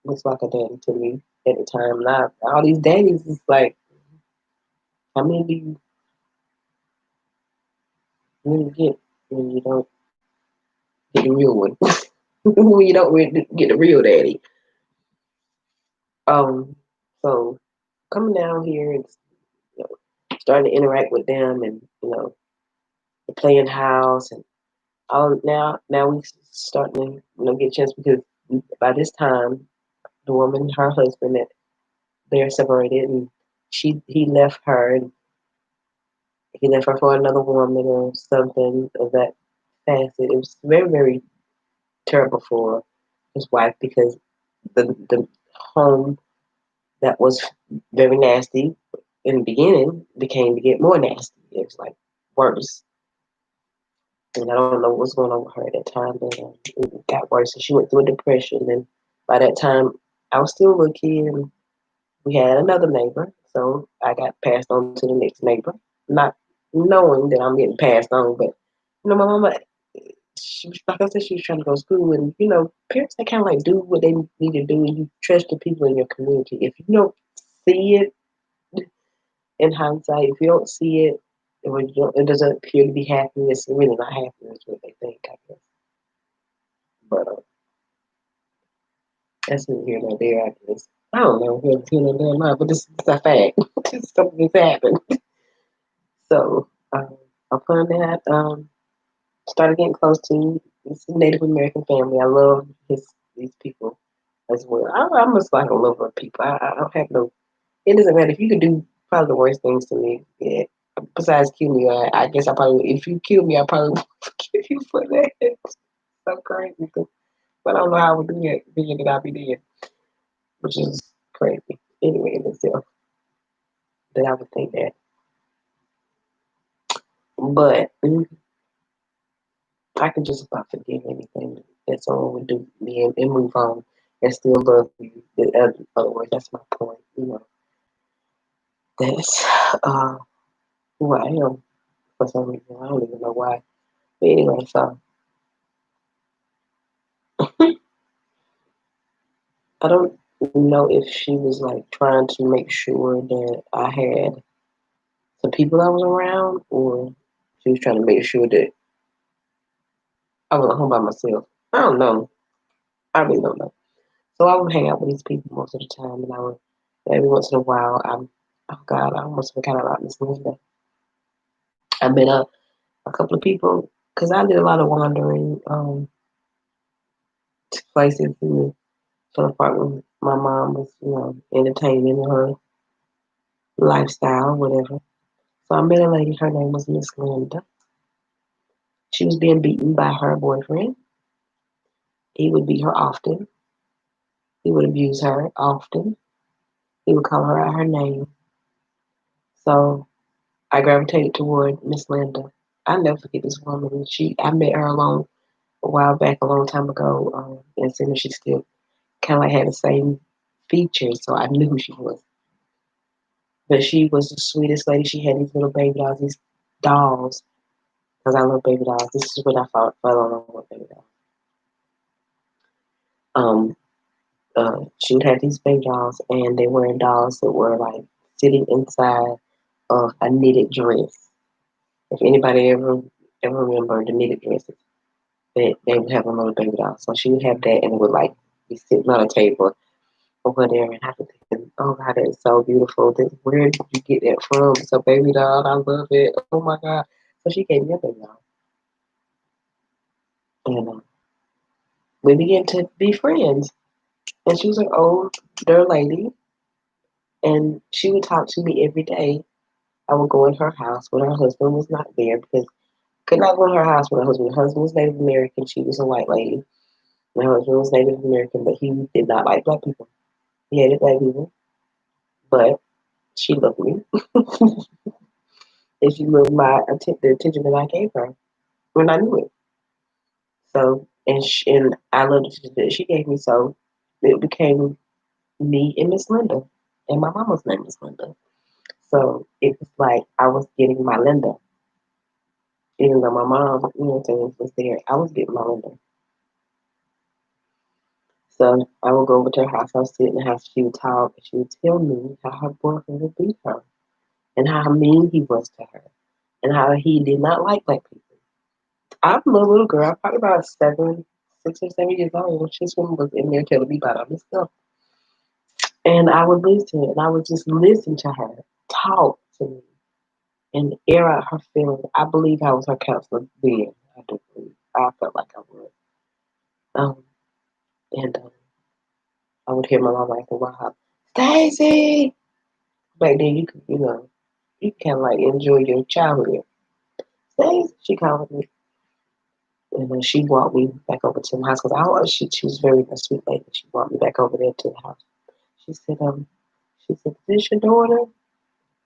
S1: looks like a daddy to me at the time. Now, all these daddies is like, how many do you really get when you don't get the real one? When you don't really get the real daddy. Um, so coming down here and, you know, starting to interact with them and, you know, playing house and all now we starting to, you know, get a chance because by this time the woman, her husband, that they're separated, and he left her, and he left her for another woman or something of that facet. It was very, very terrible for his wife because the home that was very nasty in the beginning became to get more nasty. It was like worse. And I don't know what's going on with her at that time, but it got worse. And she went through a depression. And by that time, I was still a little kid. And we had another neighbor. So I got passed on to the next neighbor, not knowing that I'm getting passed on. But, you know, my mama, she was, like I said, she was trying to go to school. And, you know, parents, they kind of like do what they need to do. And you trust the people in your community. If you don't see it, in hindsight, if you don't see it, or it doesn't appear to be happening, it's really not happening. Is what they think, I guess. But that's neither here nor there, I guess. I don't know if it's here nor there or not, but this is a fact. This something's happened. So, upon that, started getting close to this Native American family. I love these people as well. I'm just like a lover of people. I don't have no. It doesn't matter if you could do probably the worst things to me. Yeah. Besides kill me, I guess I probably, if you kill me, I probably won't forgive you for that. It's so crazy. But I don't know how I would do that, being that I be dead, which is crazy. Anyway, in itself, that I would think that. But I can just about forgive anything that someone would do to me and move on and still love you. In other words, that's my point. You know, that's uh, who I am for some reason. I don't even know why. But anyway, so I don't know if she was like trying to make sure that I had some people I was around, or she was trying to make sure that I was at home by myself. I don't know. I really don't know. So I would hang out with these people most of the time, and I would every once in a while. Oh God, I almost forgot about Miss Linda. I met a couple of people because I did a lot of wandering to places in the part when my mom was, you know, entertaining her lifestyle, whatever. So I met a lady. Her name was Miss Linda. She was being beaten by her boyfriend. He would beat her often. He would abuse her often. He would call her out her name. So I gravitated toward Miss Linda. I never forget this woman. I met her a while back, a long time ago, and seeing she still kind of like had the same features, so I knew who she was. But she was the sweetest lady. She had these little baby dolls, these dolls, because I love baby dolls. This is when I fell in love with baby dolls. Um, she would have these baby dolls, and they were dolls that were like sitting inside of a knitted dress. If anybody ever remember the knitted dresses, they would have a little baby doll. So she would have that, and it would like be sitting on a table over there, and I was thinking, oh God, that is so beautiful. Where did you get that from? It's a baby doll. I love it. Oh my God. So she gave me a baby doll, and we began to be friends. And she was an older lady, and she would talk to me every day. I would go in her house when her husband was not there because could not go in her house when her husband was Native American. She was a white lady. My husband was Native American, but he did not like black people. He hated black people, but she loved me, and she loved the attention that I gave her when I knew it. So, and I loved the attention that she gave me. So, it became me and Miss Linda, and my mama's name was Linda. So it was like I was getting my Linda, even though my mom, was there. I was getting my Linda. So I would go over to her house. I would sit in the house. She would talk. And she would tell me how her boyfriend would beat her, and how mean he was to her, and how he did not like black people. I'm a little girl, probably about 6 or 7 years old, when this woman was in there telling me about all this stuff. And I would listen, and I would just listen to her talk to me and air out her feelings. I believe I was her counselor then. I do believe. I felt like I was. Um, and I would hear my mom like, "Wow, Stacy!" Back then, you could, you can like enjoy your childhood. Stacy, she called me, and then she walked me back over to the house because she was very a sweet lady. She walked me back over there to the house. She said, "Is this your daughter?"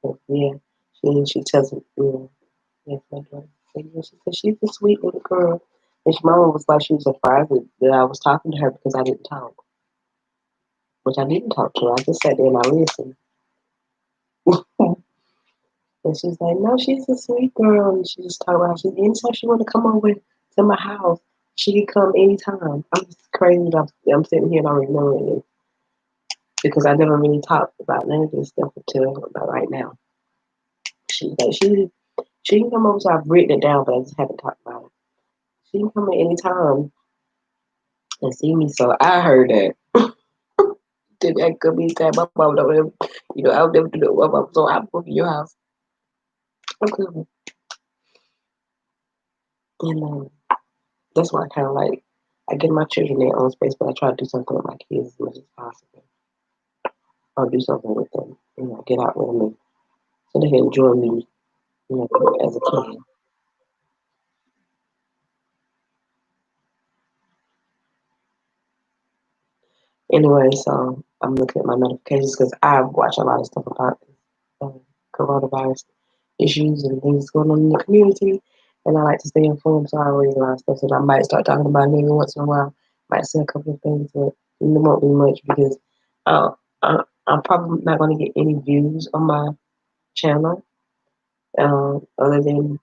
S1: I said, yeah. She tells me, yeah. Yes, my daughter. She said she's a sweet little girl. And she mama was like she was surprised that I was talking to her because I didn't talk. Which I didn't talk to her. I just sat there and I listened. And she's like, no, she's a sweet girl. And she just talked about how anytime she want to come over to my house, she can come anytime. I'm just crazy that I'm sitting here and I'm ignoring it because I never really talked about none of this stuff until about right now. She's like, she can come over, so I've written it down, but I just haven't talked about it. She can come at any time and see me. So I heard that. That could be time my mom don't ever, I'll never do that with my mom. So I'm going to your house. Okay. And that's why I kind of like, I give my children their own space, but I try to do something with my kids as much as possible. I'll do something with them, get out with them so they can enjoy me, as a kid. Anyway, so I'm looking at my notifications because I watch a lot of stuff about um, coronavirus issues and things going on in the community. And I like to stay informed, so I read a lot of stuff. So I might start talking about it every once in a while. Might say a couple of things, but it won't be much because I'm probably not going to get any views on my channel other than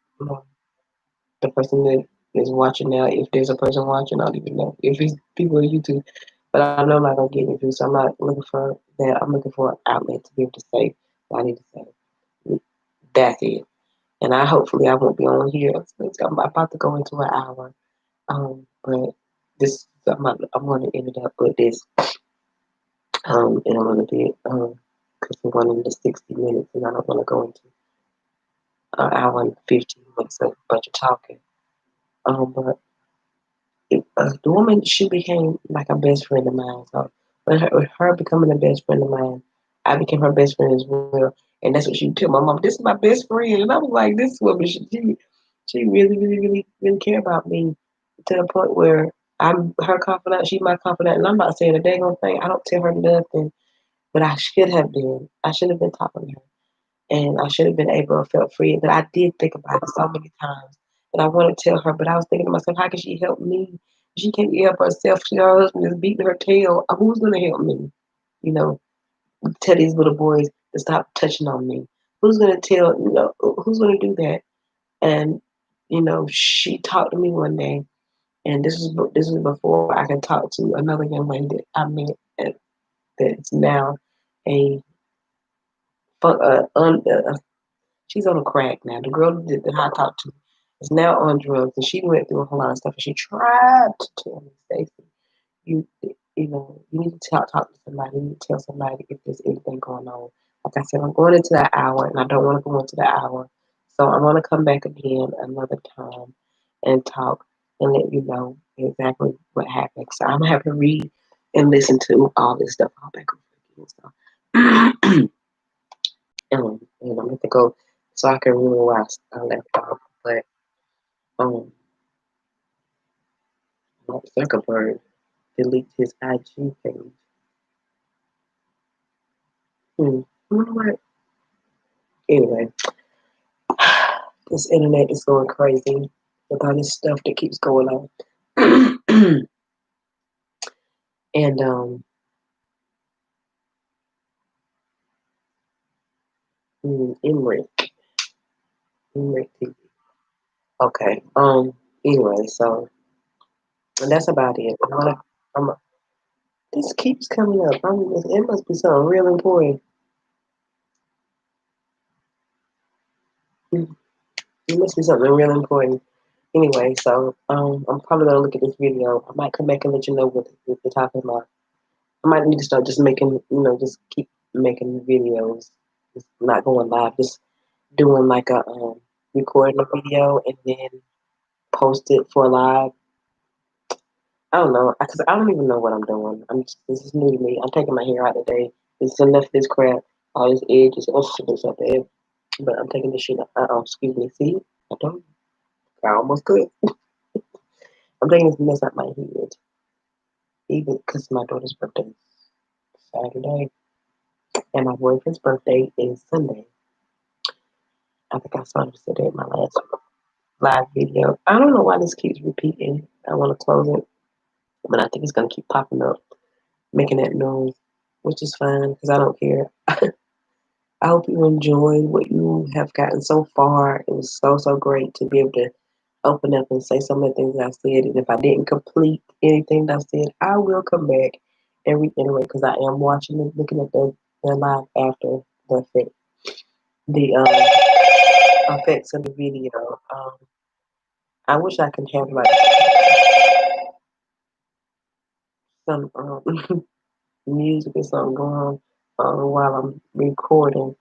S1: the person that is watching now. If there's a person watching, I don't even know if it's people on YouTube. But I know I'm not going to get any views, so I'm not looking for that. I'm looking for an outlet to be able to say what I need to say. That's it. And hopefully I won't be on here. I'm about to go into an hour. But I'm going to end it up with this in a little bit because we're going into 60 minutes and I don't want to go into an hour and 15 minutes of a bunch of talking. But the woman, she became like a best friend of mine. So with her becoming a best friend of mine, I became her best friend as well. And that's what she would tell my mom. This is my best friend, and I was like, this woman, she really, really, really, really care about me to the point where I'm her confidant. She's my confidant, and I'm not saying a dang thing. I don't tell her nothing, but I should have been. I should have been talking to her. And I should have been able to feel free. But I did think about it so many times. And I want to tell her, but I was thinking to myself, how can she help me? She can't help herself. Her husband is beating her tail. Who's going to help me? You know, tell these little boys to stop touching on me. Who's going to who's going to do that? And, she talked to me one day. And this was before I could talk to another young lady that I met that is now a fu- she's on a crack now. The girl that I talked to is now on drugs, and she went through a whole lot of stuff. And she tried to tell me, Stacey, you you need to talk to somebody. You need to tell somebody if there's anything going on. Like I said, I'm going into that hour, and I don't want to go into that hour. So I'm gonna come back again another time and talk and let you know exactly what happened. So I'm gonna have to read and listen to all this stuff all back over again. So and I'm gonna have to go so I can remember where I left off. But um, Mark Zuckerberg deleted his IG page. I wonder what. Anyway, this internet is going crazy with all this stuff that keeps going on. And Emmerich, Emmerich TV. Okay. Anyway, so and that's about it. This keeps coming up. It must be something real important. Mm, It must be something real important. Anyway, so I'm probably gonna look at this video. I might come back and let you know what they're talking about. I might need to start just making, just keep making videos, just not going live, just doing like a recording a video and then post it for live. I don't know, because I don't even know what I'm doing. This is new to me. I'm taking my hair out today. This is enough of this crap. All these edges, oh shit, it's up there. But I'm taking this shit out. Excuse me. See, I don't. I almost could. I'm taking this mess out my head, even because my daughter's birthday is Saturday and my boyfriend's birthday is Sunday. I think I saw him say that in my last live video. I don't know why this keeps repeating. I want to close it, but I think it's gonna keep popping up, making that noise, which is fine because I don't care. I hope you enjoyed what you have gotten so far. It was so great to be able to open up and say some of the things I said. And if I didn't complete anything that I said, I will come back and reiterate because I am watching it, looking at the live after the effect, the effects of the video. I wish I could have like some music or something going on while I'm recording.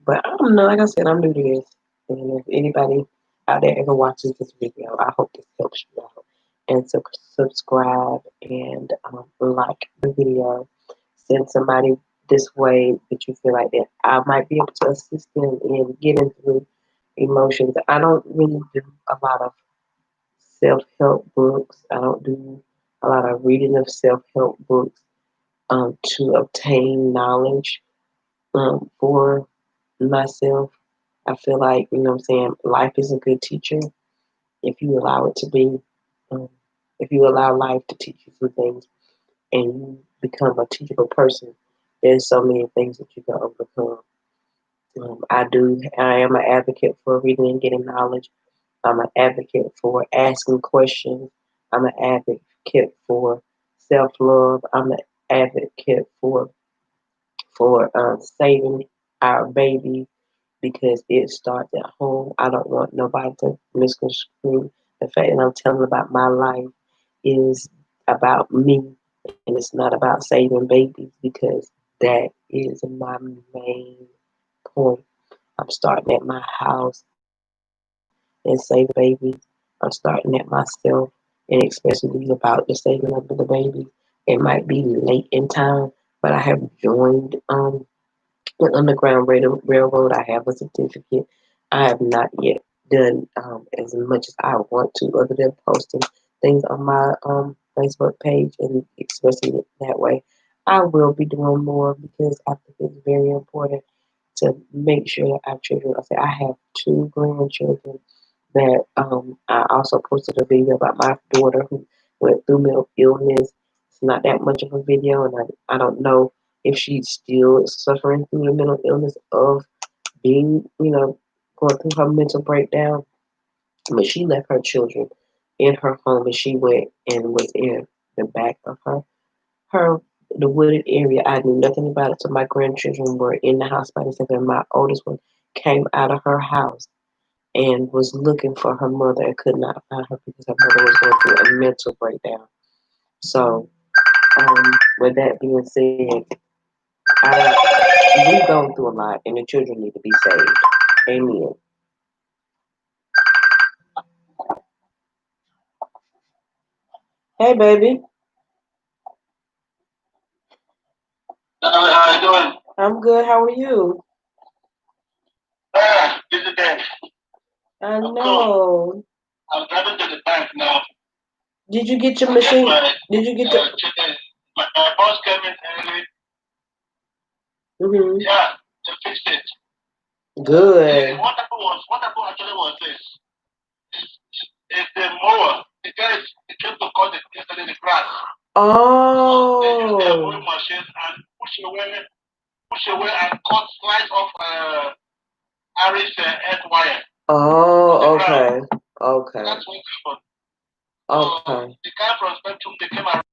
S1: But I don't know. Like I said, I'm new to this. And if anybody out there ever watches this video, I hope this helps you out. And so subscribe and like the video. Send somebody this way that you feel like that I might be able to assist them in getting through emotions. I don't really do a lot of self-help books. I don't do a lot of reading of self-help books to obtain knowledge for myself. I feel like, what I'm saying, life is a good teacher if you allow it to be. Um, if you allow life to teach you some things and you become a teachable person, there's so many things that you can overcome. I am an advocate for reading and getting knowledge. I'm an advocate for asking questions. I'm an advocate for self love. I'm an advocate for saving our baby because it starts at home. I don't want nobody to misconstrue the fact that I'm telling about my life is about me and it's not about saving babies because that is my main point. I'm starting at my house and save babies. I'm starting at myself and especially about the saving of the baby. It might be late in time, but I have joined the Underground Railroad. I have a certificate. I have not yet done as much as I want to, other than posting things on my Facebook page and expressing it that way. I will be doing more because I think it's very important to make sure that our children. I say I have two grandchildren that I also posted a video about my daughter who went through mental illness. It's not that much of a video, and I don't know if she's still suffering through the mental illness of being, going through her mental breakdown. But she left her children in her home, and she went and was in the back of her the wooded area. I knew nothing about it. So my grandchildren were in the house by themselves, and my oldest one came out of her house and was looking for her mother and could not find her because her mother was going through a mental breakdown. So, with that being said, we've gone through a lot, and the children need to be saved. Amen. Hey, baby.
S2: How you doing?
S1: I'm good. How are you?
S2: Busy day.
S1: I know.
S2: I'm driving to the bank now.
S1: Did you get your machine? Did you get your?
S2: My boss came in early.
S1: Mm-hmm.
S2: Yeah, to fix it.
S1: Good.
S2: What happened actually was this. It's the mower. The guys came to cut it yesterday the grass. They use their mowing
S1: Oh.
S2: machine and push away and cut slice off Irish head wire.
S1: Oh. Okay. Okay.
S2: That's what happened.
S1: Okay.
S2: The guy from Spectrum, they came around.